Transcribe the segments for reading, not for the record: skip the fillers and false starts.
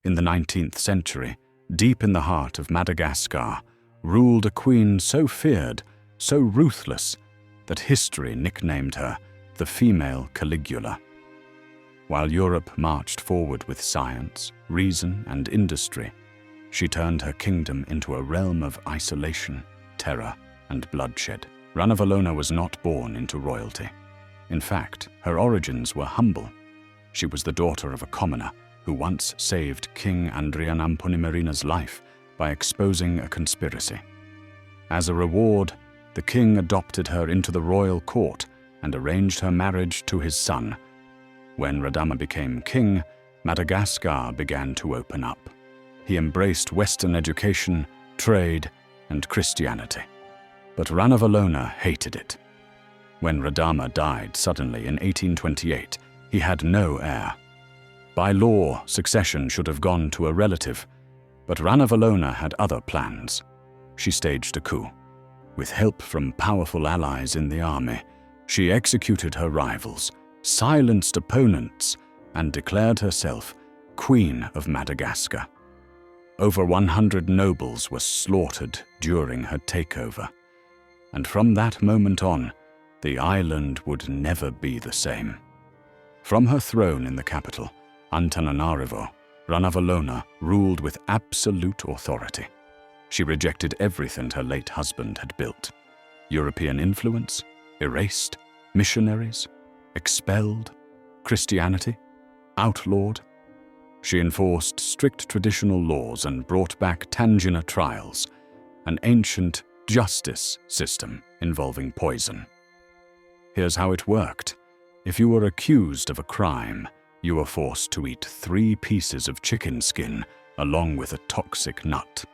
In the 19th century, deep in the heart of Madagascar, ruled a queen so feared, so ruthless, that history nicknamed her the female Caligula. While Europe marched forward with science, reason, and industry, she turned her kingdom into a realm of isolation, terror, and bloodshed. Ranavalona was not born into royalty. In fact, her origins were humble. She was the daughter of a commoner who once saved King Andrianampoinimerina's life by exposing a conspiracy. As a reward, the king adopted her into the royal court and arranged her marriage to his son. When Radama became king, Madagascar began to open up. He embraced Western education, trade, and Christianity. But Ranavalona hated it. When Radama died suddenly in 1828, he had no heir. By law, succession should have gone to a relative, but Ranavalona had other plans. She staged a coup. With help from powerful allies in the army, she executed her rivals, silenced opponents, and declared herself Queen of Madagascar. Over 100 nobles were slaughtered during her takeover, and from that moment on, the island would never be the same. From her throne in the capital, Antananarivo, Ranavalona ruled with absolute authority. She rejected everything her late husband had built. European influence, erased, missionaries, expelled, Christianity, outlawed. She enforced strict traditional laws and brought back tangina trials, an ancient justice system involving poison. Here's how it worked. If you were accused of a crime, you were forced to eat 3 pieces of chicken skin along with a toxic nut.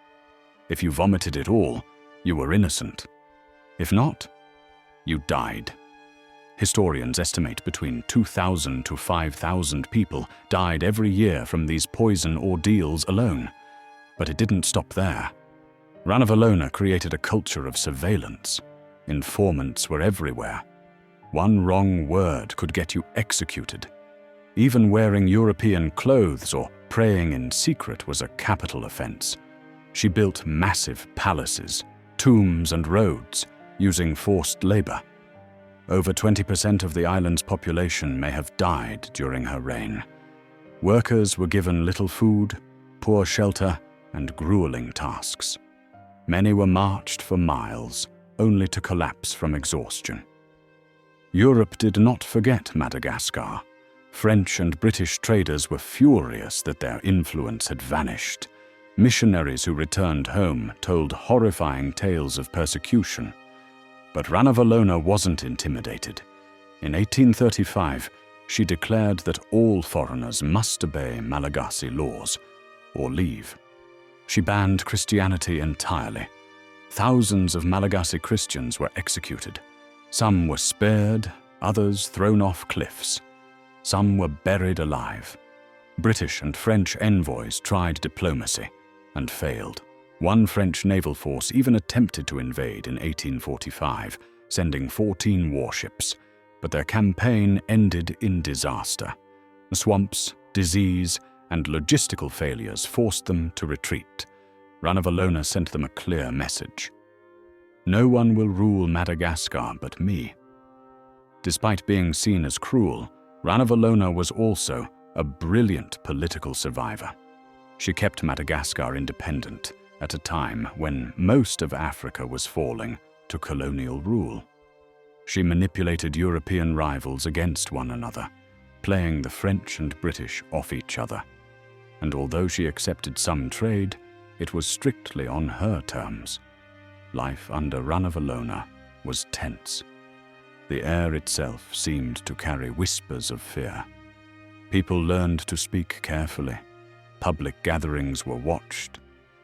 If you vomited it all, you were innocent. If not, you died. Historians estimate between 2,000 to 5,000 people died every year from these poison ordeals alone. But it didn't stop there. Ranavalona created a culture of surveillance. Informants were everywhere. One wrong word could get you executed. Even wearing European clothes or praying in secret was a capital offense. She built massive palaces, tombs, and roads using forced labor. Over 20% of the island's population may have died during her reign. Workers were given little food, poor shelter, and grueling tasks. Many were marched for miles, only to collapse from exhaustion. Europe did not forget Madagascar. French and British traders were furious that their influence had vanished. Missionaries who returned home told horrifying tales of persecution. But Ranavalona wasn't intimidated. In 1835, she declared that all foreigners must obey Malagasy laws or leave. She banned Christianity entirely. Thousands of Malagasy Christians were executed. Some were spared, others thrown off cliffs. Some were buried alive. British and French envoys tried diplomacy and failed. One French naval force even attempted to invade in 1845, sending 14 warships, but their campaign ended in disaster. Swamps, disease, and logistical failures forced them to retreat. Ranavalona sent them a clear message. No one will rule Madagascar but me. Despite being seen as cruel, Ranavalona was also a brilliant political survivor. She kept Madagascar independent at a time when most of Africa was falling to colonial rule. She manipulated European rivals against one another, playing the French and British off each other. And although she accepted some trade, it was strictly on her terms. Life under Ranavalona was tense. The air itself seemed to carry whispers of fear. People learned to speak carefully. Public gatherings were watched.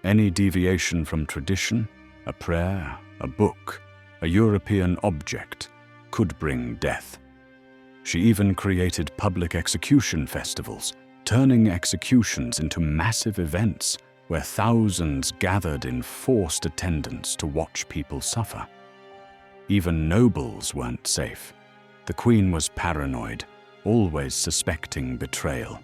Any deviation from tradition, a prayer, a book, a European object, could bring death. She even created public execution festivals, turning executions into massive events where thousands gathered in forced attendance to watch people suffer. Even nobles weren't safe. The queen was paranoid, always suspecting betrayal.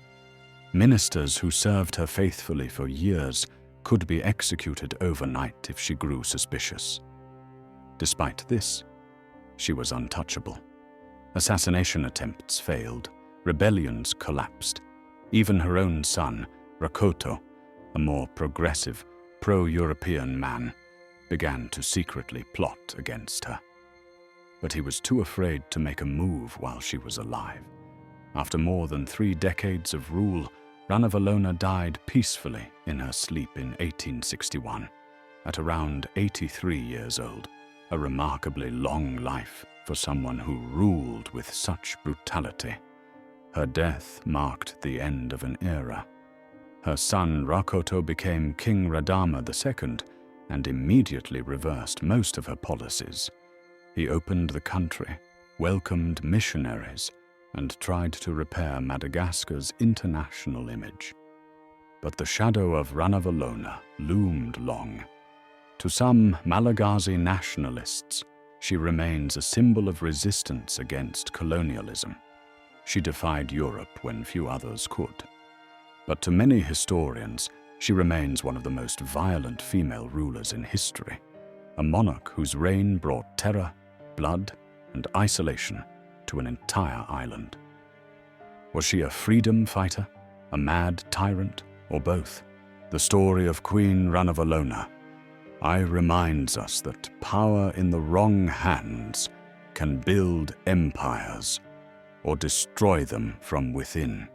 Ministers who served her faithfully for years could be executed overnight if she grew suspicious. Despite this, she was untouchable. Assassination attempts failed, rebellions collapsed. Even her own son, Rakoto, a more progressive, pro-European man, began to secretly plot against her. But he was too afraid to make a move while she was alive. After more than 3 decades of rule, Ranavalona died peacefully in her sleep in 1861, at around 83 years old, a remarkably long life for someone who ruled with such brutality. Her death marked the end of an era. Her son Rakoto became King Radama II and immediately reversed most of her policies. He opened the country, welcomed missionaries, and tried to repair Madagascar's international image. But the shadow of Ranavalona loomed long. To some Malagasy nationalists, she remains a symbol of resistance against colonialism. She defied Europe when few others could. But to many historians, she remains one of the most violent female rulers in history, a monarch whose reign brought terror, blood, and isolation to an entire island. Was she a freedom fighter, a mad tyrant, or both? The story of Queen Ranavalona reminds us that power in the wrong hands can build empires or destroy them from within.